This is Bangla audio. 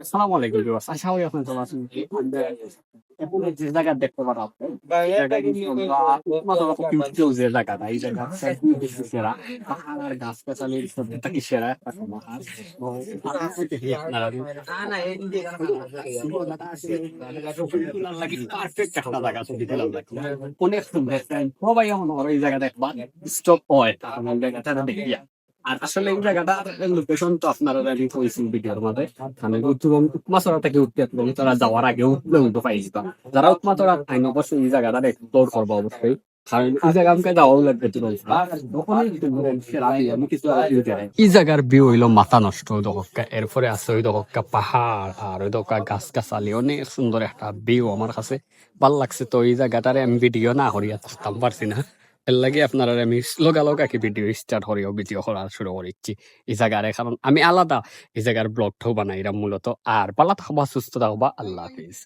আসসালামু আলাইকুম ভিউয়ার্স, আশা করি আপনারা ভালো আছেন। আমরা এখন যে জায়গা দেখতে পারো আপনি, জায়গা কিন্তু আমরা মাত্র কিউটিও যে জায়গাটা, এই জায়গাটা বেশি সেরা। পাহাড় আর গাছ-গাছালির সবটা কি সেরা একটা সমাহার। আপনারা পারফেক্ট একটা জায়গা ছবি তোলার লাগি। অনেক সুন্দর সবাই এখন এই জায়গা দেখবা স্টপ হয় আমার জায়গাটা দেখিয়া। আর আসলে এই জায়গাটা লোকেশন তো আপনারা জানি কইছেন ভিডিওর মধ্যে, মানে উৎমাছড়া থেকে উঠতে আপনি তারা যাওয়ার আগে উঠলে উঠতে পাই যেতাম। যারা উৎমাছড়া আইন অবশ্যই এই জায়গাটা এক্সপ্লোর করবো অবশ্যই, কারণ এই জায়গা আমাকে যাওয়াও লাগবে। এই জায়গার ভিউ হইলো মাথা নষ্ট দহকা, এরপরে আছে ওই দহকা পাহাড় আর ওই দহকা গাছ গাছালি, অনেক সুন্দর একটা ভিউ আমার কাছে ভাল লাগছে। তো এই জায়গাটারে আমি ভিডিও না করিয়া থাকতাম পারছি না, এর লাগে আপনারা আমি লগালগ আগে ভিডিও স্টার্ট করিও ভিডিও করা শুরু করেছি এই জায়গার। কারণ আমি আলাদা এই জায়গার ব্লগটাও বানাইরাম মূলত। আর পালা থাকবা, সুস্থ থাকবা, আল্লাহ হাফিজ।